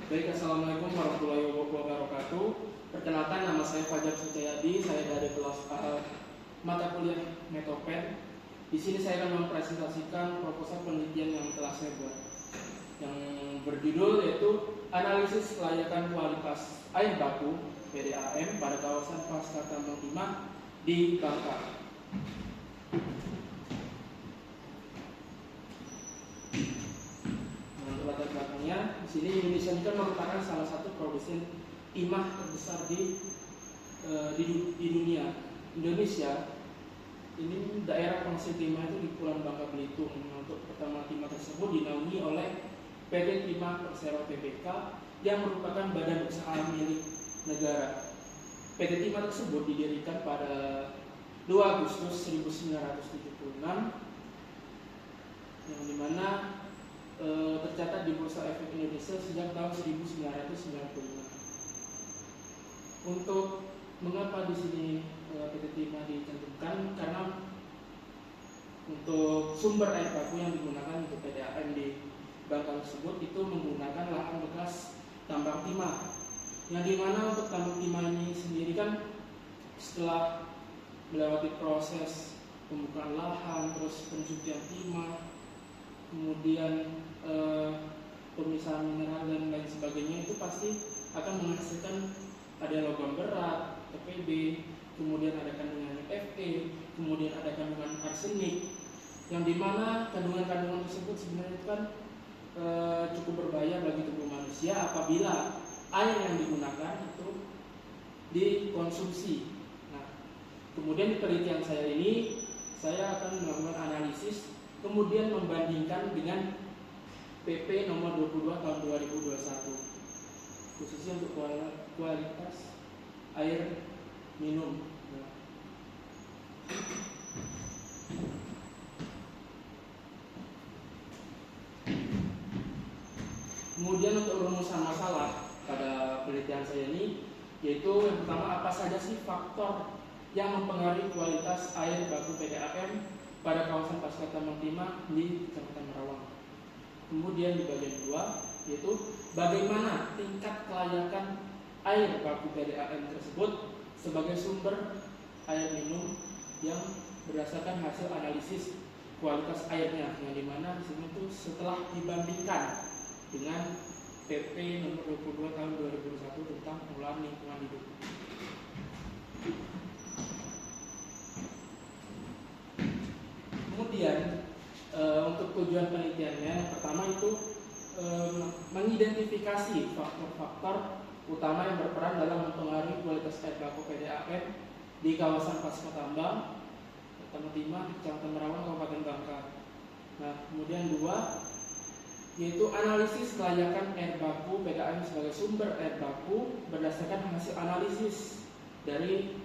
Baik, Assalamualaikum warahmatullahi wabarakatuh. Perkenalkan, nama saya Fajar Sucayadi. Saya dari kelas mata kuliah Metopen. Di sini saya akan mempresentasikan proposal penelitian yang telah saya buat, yang berjudul yaitu analisis kelayakan kualitas air baku PDAM pada kawasan pasca tambang timah di Bangka. Latar belakangnya, di sini Indonesia ini kan merupakan salah satu produsen timah terbesar di dunia. Indonesia ini daerah penghasil timah itu di Pulau Bangka Belitung. Untuk pertama timah tersebut dinaungi oleh PT Timah Persero Tbk yang merupakan badan usaha milik negara. PT Timah tersebut didirikan pada 2 Agustus 1976, yang dimana tercatat di Bursa Efek Indonesia sejak tahun 1995. Untuk mengapa di sini PT Timah dicantumkan, karena untuk sumber air baku yang digunakan untuk PDAM di Bangka tersebut itu menggunakan lahan bekas tambang timah, yang dimana untuk tambang timah ini sendiri kan setelah melewati proses pembukaan lahan, terus pencucian timah, kemudian pemisahan mineral dan lain sebagainya, itu pasti akan menghasilkan ada logam berat, TPB, kemudian ada kandungan Fe, kemudian ada kandungan arsenik, yang dimana kandungan-kandungan tersebut sebenarnya kan cukup berbahaya bagi tubuh manusia apabila air yang digunakan itu dikonsumsi. Nah, kemudian di penelitian saya ini saya akan melakukan analisis, kemudian membandingkan dengan PP nomor 22 tahun 2021, khususnya untuk kualitas air minum. Kemudian untuk rumusan masalah pada penelitian saya ini, yaitu yang pertama, apa saja sih faktor yang mempengaruhi kualitas air baku PDAM pada kawasan pasca tambang timah di Kecamatan Merawang. Kemudian di bagian 2, yaitu bagaimana tingkat kelayakan air baku PDAM tersebut sebagai sumber air minum yang berdasarkan hasil analisis kualitas airnya, yang dimana di sini itu setelah dibandingkan dengan PP nomor 22 tahun 2001 tentang pengelolaan lingkungan hidup. Kemudian untuk tujuan penelitiannya, yang pertama itu mengidentifikasi faktor-faktor utama yang berperan dalam mempengaruhi kualitas air baku PDAM di kawasan pasca tambang timah di Kecamatan Merawang, Kabupaten Bangka. Nah, kemudian 2, yaitu analisis kelayakan air baku PDAM sebagai sumber air baku berdasarkan hasil analisis dari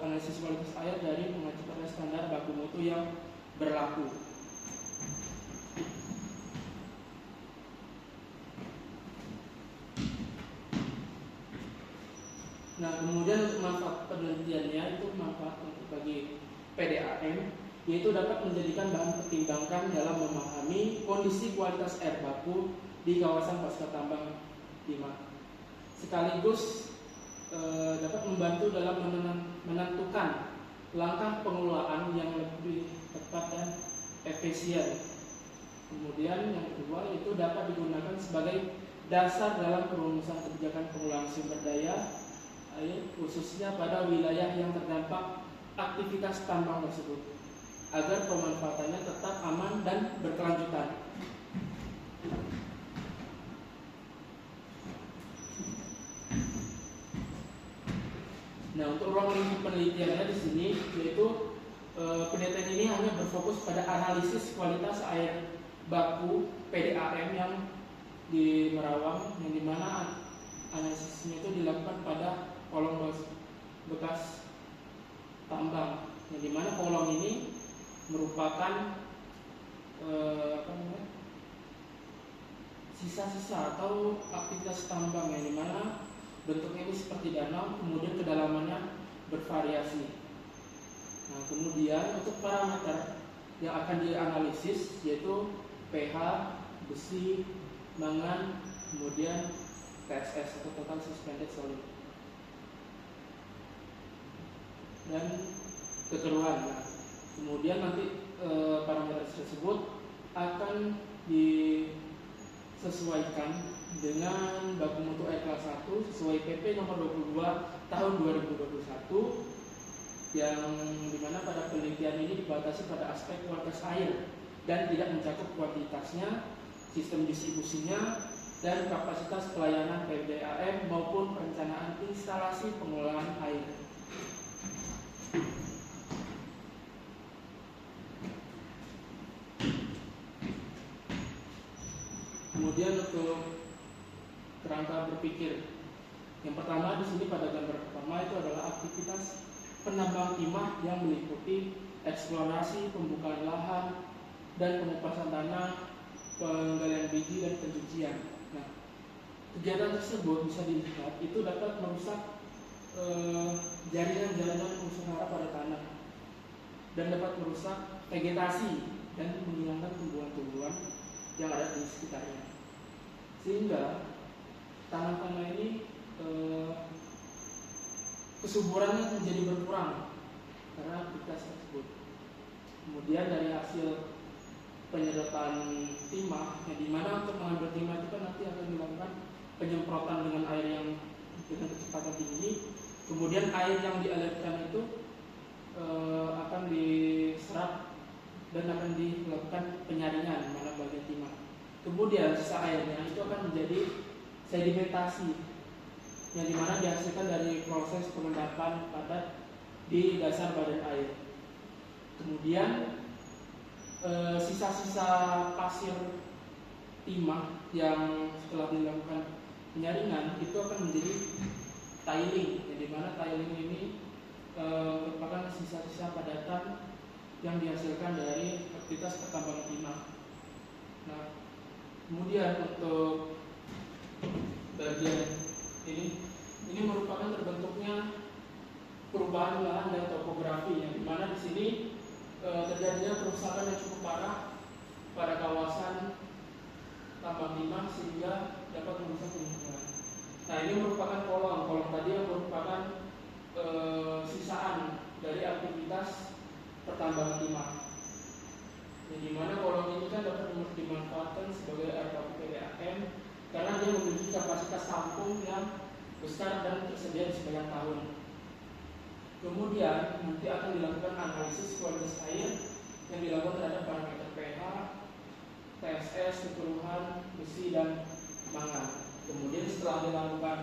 analisis kualitas air dari mengacu pada standar baku mutu yang berlaku. Nah, kemudian untuk manfaat penelitiannya, itu manfaat untuk bagi PDAM, yaitu dapat menjadikan bahan pertimbangan dalam memahami kondisi kualitas air baku di kawasan pasca tambang timah, sekaligus dapat membantu dalam menentukan langkah pengelolaan yang lebih tepat dan efisien. Kemudian yang kedua, itu dapat digunakan sebagai dasar dalam perumusan kebijakan pengelolaan sumber daya air, khususnya pada wilayah yang terdampak aktivitas tambang tersebut, agar pemanfaatannya tetap aman dan berkelanjutan. Nah, untuk ruang lingkup penelitiannya di sini, yaitu penelitian ini hanya berfokus pada analisis kualitas air baku PDAM yang di Merawang, yang dimana analisisnya itu dilakukan pada kolong bekas tambang, yang dimana kolong ini merupakan sisa-sisa atau aktivitas tambang, yang dimana bentuknya ini seperti danau, kemudian kedalamannya bervariasi. Nah, kemudian untuk parameter yang akan dianalisis yaitu pH, besi, mangan, kemudian TSS atau Total Suspended Solid, dan kekeruhan. Nah, kemudian nanti parameter tersebut akan disesuaikan dengan baku mutu air kelas 1 sesuai PP nomor 22 tahun 2021, yang dimana pada penelitian ini dibatasi pada aspek kualitas air dan tidak mencakup kuantitasnya, sistem distribusinya, dan kapasitas pelayanan PDAM maupun perencanaan instalasi pengelolaan air. Kemudian untuk kerangka berpikir, yang pertama di sini pada gambar pertama itu adalah aktivitas penambang timah yang meliputi eksplorasi, pembukaan lahan, dan pengupasan tanah, penggalian biji, dan pencucian. Nah, kegiatan tersebut bisa dilihat itu dapat merusak jaringan-jaringan unsur hara pada tanah dan dapat merusak vegetasi dan menghilangkan tumbuhan-tumbuhan yang ada di sekitarnya, sehingga tanah-tanah ini kesuburannya menjadi berkurang karena aktivitas tersebut. Kemudian dari hasil penyedotan timah, yang dimana untuk mengambil timah itu kan nanti akan dilakukan penyemprotan dengan air yang dengan kecepatan tinggi. Kemudian air yang dialirkan itu akan diserap dan akan dilakukan penyaringan mana bagian timah. Kemudian sisa airnya itu akan menjadi sedimentasi, yang dimana dihasilkan dari proses pengendapan padat di dasar badan air. Kemudian sisa-sisa pasir timah yang setelah dilakukan penyaringan itu akan menjadi tiling, yang dimana tiling ini merupakan sisa-sisa padatan yang dihasilkan dari aktivitas pertambangan timah. Nah, kemudian untuk bagian ini merupakan terbentuknya perubahan lahan dan topografi, yang dimana di sini terjadinya kerusakan yang cukup parah pada kawasan tambang timah sehingga dapat merusak lingkungan. Nah, ini merupakan kolom tadi yang merupakan sisaan dari aktivitas pertambangan timah, yang dimana kolom ini kan dapat dimanfaatkan sebagai air baku PDAM karena dia memiliki kapasitas tampung yang besar dan tersedia di sepanjang tahun. Kemudian nanti akan dilakukan analisis kualitas air yang dilakukan terhadap parameter pH, TSS, kekeruhan, besi, dan mangan. Kemudian setelah dilakukan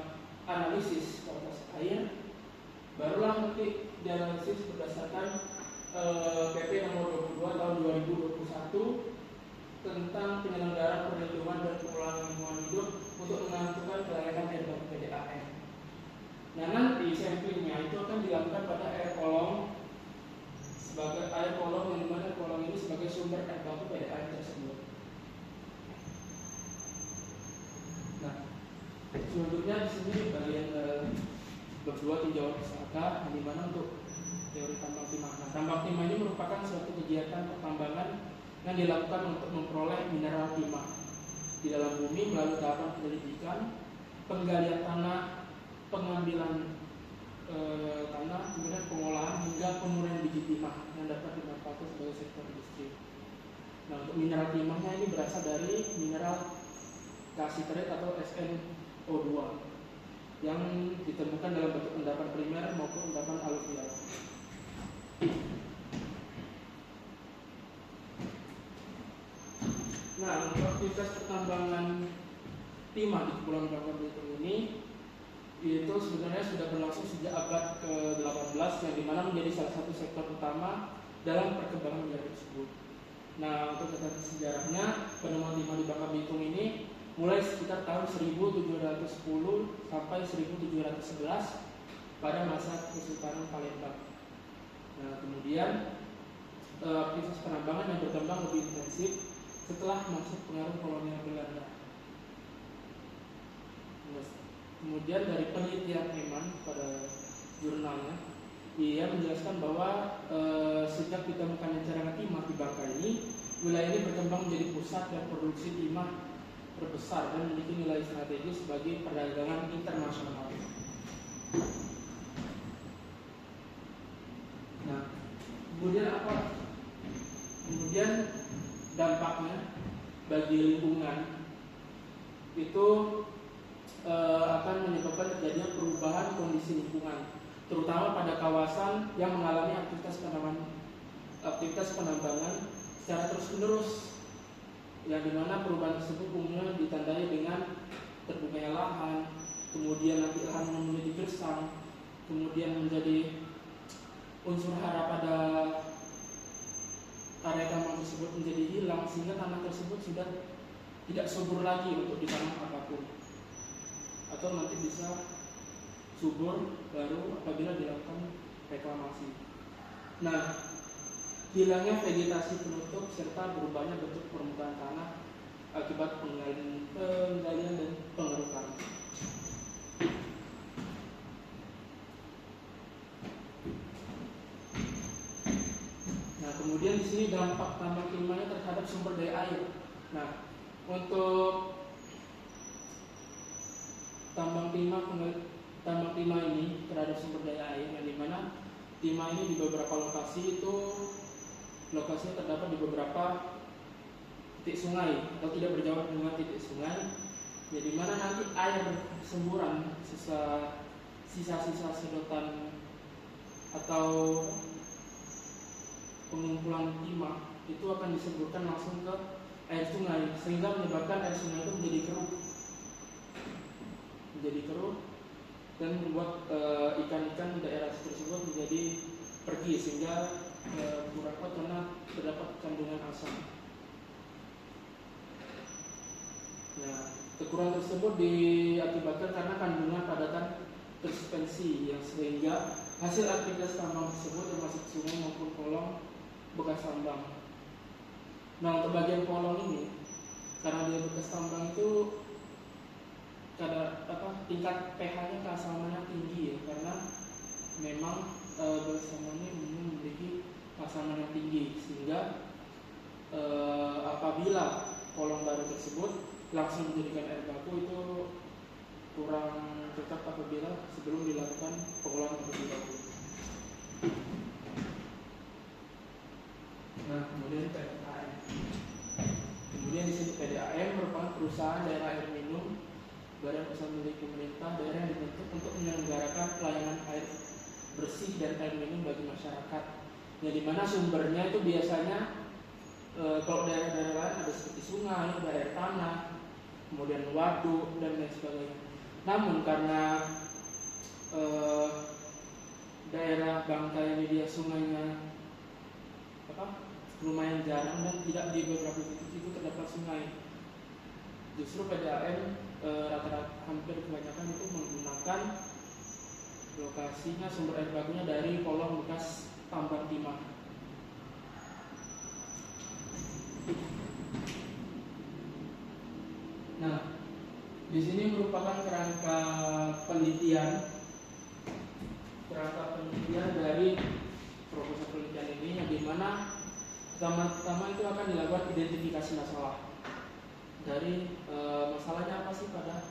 analisis kualitas air, barulah nanti dianalisis berdasarkan PP nomor 22 tahun 2021 tentang penyelenggaraan perlindungan dan pengelolaan lingkungan hidup untuk menentukan kelayakan air baku PDAM. Nah, nanti samplingnya itu akan dilakukan pada air kolong, sebagai air kolong, yang dimana kolong ini sebagai sumber air baku PDAM tersebut. Nah, selanjutnya di sini bagian berdua tinjauan pusaka, yang dimana untuk teori tambang timah. Nah, tambang timah ini merupakan suatu kegiatan pertambangan yang dilakukan untuk memperoleh mineral timah di dalam bumi melalui tahapan penyelidikan, penggalian tanah, pengambilan tanah, kemudian pengolahan hingga pemurnian biji timah yang dapat dimanfaatkan sebagai sektor industri. Nah, untuk mineral timahnya ini berasal dari mineral kasiterit atau SnO2 yang ditemukan dalam bentuk endapan primer maupun endapan aluvial. Nah, untuk aktivitas pertambangan timah di Kepulauan Bangka Belitung ini itu sebenarnya sudah berlangsung sejak abad ke-18, yang dimana menjadi salah satu sektor utama dalam perkembangan wilayah tersebut. Nah, untuk catatan sejarahnya, penemuan timah di Bangka Belitung ini mulai sekitar tahun 1710 sampai 1711 pada masa Kesultanan Palembang. Nah, kemudian aktivitas penambangan yang berkembang lebih intensif setelah masuk pengaruh kolonial Belanda. Kemudian dari penelitian Eman pada jurnalnya, ia menjelaskan bahwa sejak ditemukannya cadangan timah di Bangka ini, wilayah ini berkembang menjadi pusat dan produksi timah terbesar dan memiliki nilai strategis bagi perdagangan internasional. Nah, kemudian apa? Kemudian dampaknya bagi lingkungan itu akan menyebabkan terjadinya perubahan kondisi lingkungan, terutama pada kawasan yang mengalami aktivitas penambangan secara terus-menerus, yang dimana perubahan tersebut umumnya ditandai dengan terbukanya lahan, kemudian nanti lahan menjadi gersang, kemudian menjadi unsur hara pada area tambang tersebut menjadi hilang, sehingga tanah tersebut sudah tidak subur lagi untuk ditanam apapun, atau nanti bisa subur baru apabila dilakukan reklamasi. Nah, hilangnya vegetasi penutup serta berubahnya bentuk permukaan tanah akibat penggalian dan pengerukan. Nah, kemudian di sini dampak tambang timahnya terhadap sumber daya air. Nah, untuk tambang timah ini terhadap sumber daya air, yang dimana timah ini di beberapa lokasi itu lokasinya terdapat di beberapa titik sungai atau tidak berjauhan dengan titik sungai, yang dimana nanti air semburan sisa-sisa sedotan atau pengumpulan timah itu akan disemburkan langsung ke air sungai, sehingga menyebabkan air sungai itu menjadi keruh dan membuat ikan-ikan daerah tersebut menjadi pergi, sehingga kurang kuat karena terdapat kandungan asam. Nah, kekurangan tersebut diakibatkan karena kandungan padatan tersuspensi, yang sehingga hasil aktivitas tambang tersebut yang masuk ke sungai maupun kolong bekas tambang. Nah, untuk bagian kolong ini, karena dia bekas tambang itu tingkat pH-nya keasamannya tinggi ya, karena memang bekas tambang ini memiliki keasaman yang tinggi, sehingga apabila kolong baru tersebut langsung menjadikan air baku itu kurang cocok apabila sebelum dilakukan pengolahan terlebih dahulu. Nah, kemudian PDAM. Kemudian di sini PDAM merupakan perusahaan daerah air minum, badan usaha milik pemerintah daerah yang dibentuk untuk menyelenggarakan pelayanan air bersih dan air minum bagi masyarakat. Yang dimana sumbernya itu biasanya kalau daerah-daerah lain ada seperti sungai, ada air tanah, kemudian waduk dan lain sebagainya. Namun karena daerah Bangkai ini dia sungainya lumayan jarang dan tidak di beberapa titik itu terdapat sungai, justru PDAM rata-rata hampir kebanyakan itu menggunakan lokasinya sumber air bakunya dari kolong bekas tambang timah. Nah, di sini merupakan kerangka penelitian dari proposal penelitian ini, yang dimana pertama-tama itu akan dilakukan identifikasi masalah dari masalahnya apa sih pada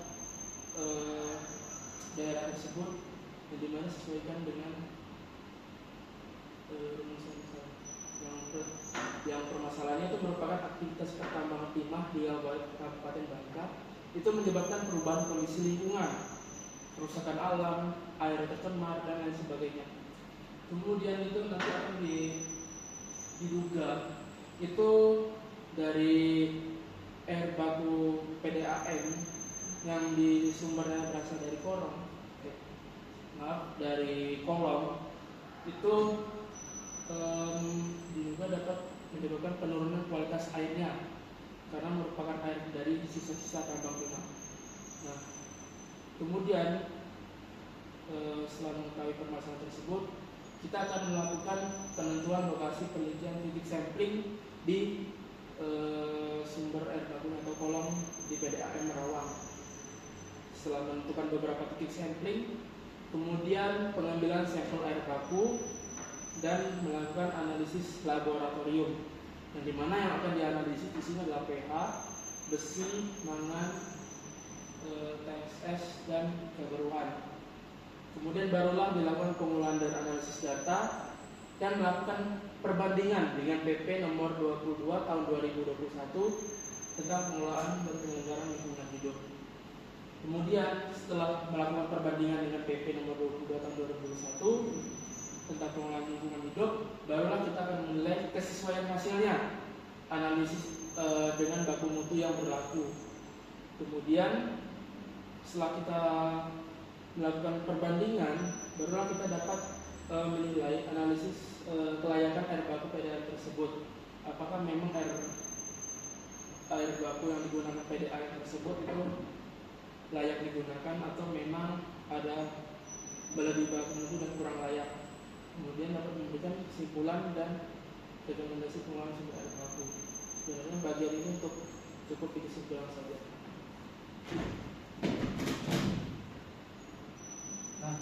daerah tersebut, yang dimana sesuaikan dengan yang permasalahannya itu merupakan aktivitas pertambangan timah di Kabupaten Bangka itu menyebabkan perubahan kondisi lingkungan, kerusakan alam, air tercemar dan lain sebagainya. Kemudian itu nanti akan diduga itu dari air baku PDAM yang di sumbernya berasal dari dari kolong itu diduga dapat menyebabkan penurunan kualitas airnya karena merupakan air dari sisa-sisa tambang timah. Nah, kemudian setelah mengetahui permasalahan tersebut, kita akan melakukan penentuan lokasi penelitian titik sampling di sumber air baku atau kolong di PDAM Merawang. Setelah menentukan beberapa titik sampling, kemudian pengambilan sampel air baku dan melakukan analisis laboratorium, yang dimana yang akan dianalisis di sini adalah pH besi, mangan, TSS, dan kekeruhan. Kemudian barulah dilakukan pengolahan dan analisis data dan melakukan perbandingan dengan PP nomor 22 tahun 2021 tentang pengelolaan dan penyelenggaraan lingkungan hidup. Kemudian setelah melakukan perbandingan dengan PP nomor 22 tahun 2021 tentang pengelolaan lingkungan hidup, barulah kita akan menilai kesesuaian hasilnya, analisis dengan baku mutu yang berlaku. Kemudian setelah kita melakukan perbandingan, barulah kita dapat menilai analisis kelayakan air baku PDAM tersebut. Apakah memang air baku yang digunakan PDAM tersebut itu layak digunakan atau memang ada berlebih baku mutu dan kurang layak. Kemudian dapat memberikan kesimpulan dan rekomendasi pengelolaan sumber air baku. Sebenarnya bagian ini untuk cukup di kesimpulan saja. Nah,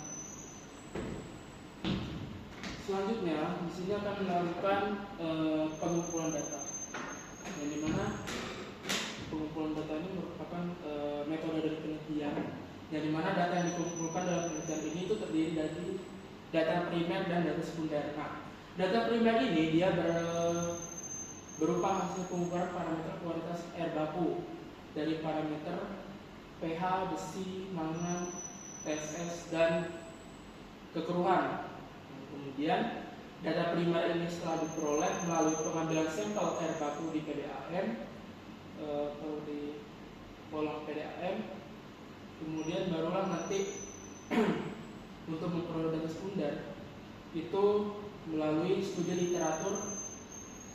selanjutnya di sini akan melakukan pengumpulan data, yang dimana pengumpulan data ini merupakan metode dari penelitian, yang dimana data yang dikumpulkan dalam penelitian ini itu terdiri dari data primer dan data sekunder. Nah, data primer ini dia berupa hasil pengumpulan parameter kualitas air baku dari parameter pH, besi, mangan, TSS, dan kekeruhan. Kemudian data primer ini setelah diperoleh melalui pengambilan sampel air baku di PDAM atau di kolom PDAM. Kemudian barulah nanti untuk memperoleh data sekunder itu melalui studi literatur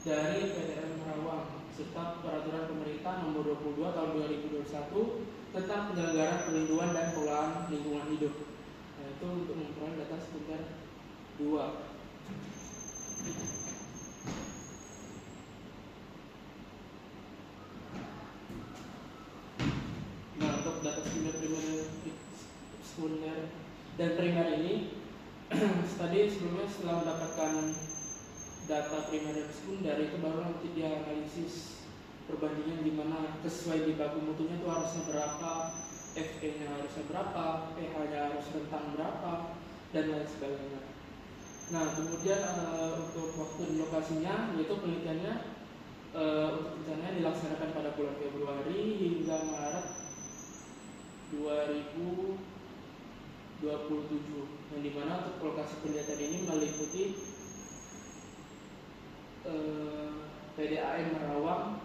dari PDAM Karawang serta peraturan pemerintah nomor 22 tahun 2021 tentang penyelenggaraan perlindungan dan pengelolaan lingkungan hidup. Nah, itu untuk memperoleh data sekunder 2. Nah, untuk data sekunder dan primer ini tadi sebelumnya setelah mendapatkan data primer dan sekunder itu baru nanti dia analisis perbandingan di mana sesuai di baku mutunya itu harusnya berapa, Fe-nya harusnya berapa, pH-nya harus rentang berapa, dan lain sebagainya. Nah, kemudian untuk waktu di lokasinya yaitu penelitiannya untuk rencananya dilaksanakan pada bulan Februari hingga Maret 2027, yang dimana untuk lokasi penelitian ini meliputi PDAM Karawang,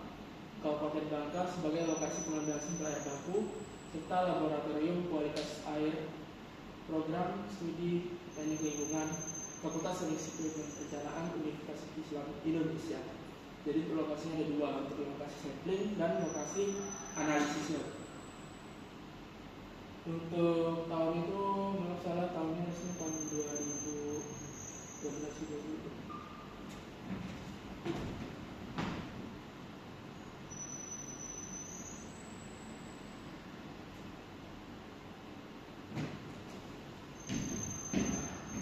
Kabupaten Bangka sebagai lokasi pengambilan sampel air baku serta laboratorium kualitas air, program studi teknik lingkungan, Fakultas Teknik Sipil dan Perencanaan Universitas Islam Indonesia. Jadi untuk lokasinya ada dua, untuk lokasi sampling dan lokasi analisisnya. Untuk tahun itu, maaf salah tahunnya harusnya tahun 2012.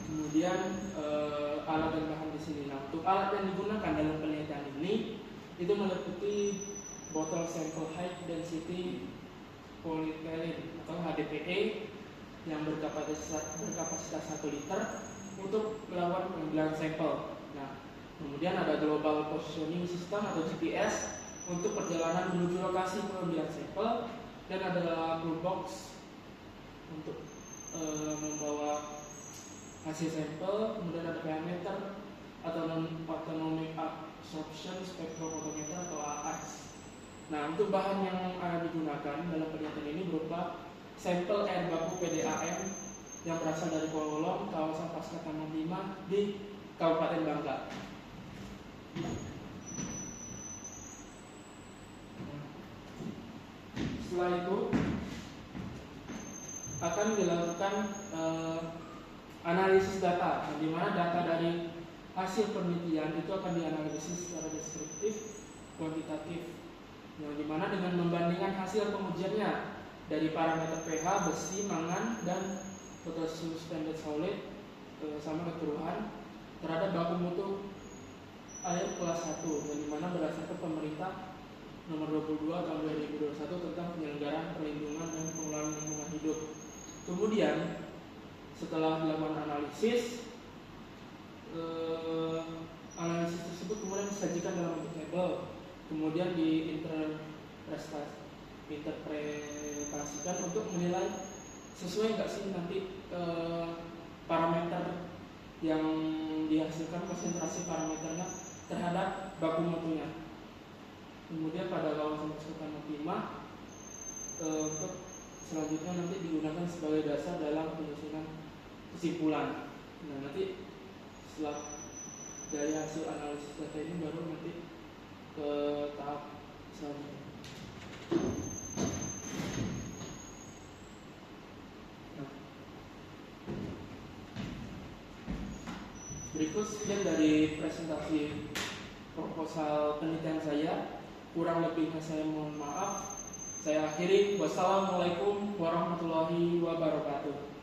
Kemudian alat dan bahan di sini. Nah, untuk alat yang digunakan dalam penelitian ini itu meliputi botol sampel high density polyethylene atau HDPE yang berkapasitas 1 liter untuk melakukan pengambilan sampel. Nah, kemudian ada global positioning system atau GPS untuk perjalanan menuju lokasi pengambilan sampel, dan ada blue box untuk membawa hasil sampel. Kemudian ada parameter autonomic absorption spectrophotometer atau AAS. Nah, untuk bahan yang digunakan dalam penelitian ini berupa sampel air baku PDAM yang berasal dari kolong kawasan Pasca Taman 5 di Kabupaten Bangka. Setelah itu akan dilakukan analisis data, di mana data dari hasil penelitian itu akan dianalisis secara deskriptif, kuantitatif, yang dimana dengan membandingkan hasil pengujiannya dari parameter pH, besi, mangan, dan potassium suspended solid sama kekeruhan terhadap baku mutu air kelas 1, yang dimana berdasarkan pemerintah nomor 22 tahun 2021 tentang penyelenggaraan perlindungan dan pengelolaan lingkungan hidup. Kemudian setelah dilakukan analisis tersebut kemudian disajikan dalam bentuk tabel, kemudian diinterpretasikan untuk menilai sesuai nggak sih nanti parameter yang dihasilkan, konsentrasi parameternya terhadap baku mutunya. Kemudian pada kawasan masukan optima untuk selanjutnya nanti digunakan sebagai dasar dalam penyusunan kesimpulan. Nah, nanti setelah dari hasil analisis data ini baru nanti ke tahap selanjutnya. Nah, berikut sekian dari presentasi proposal penelitian saya. Kurang lebihnya saya mohon maaf. Saya akhiri. Wassalamualaikum warahmatullahi wabarakatuh.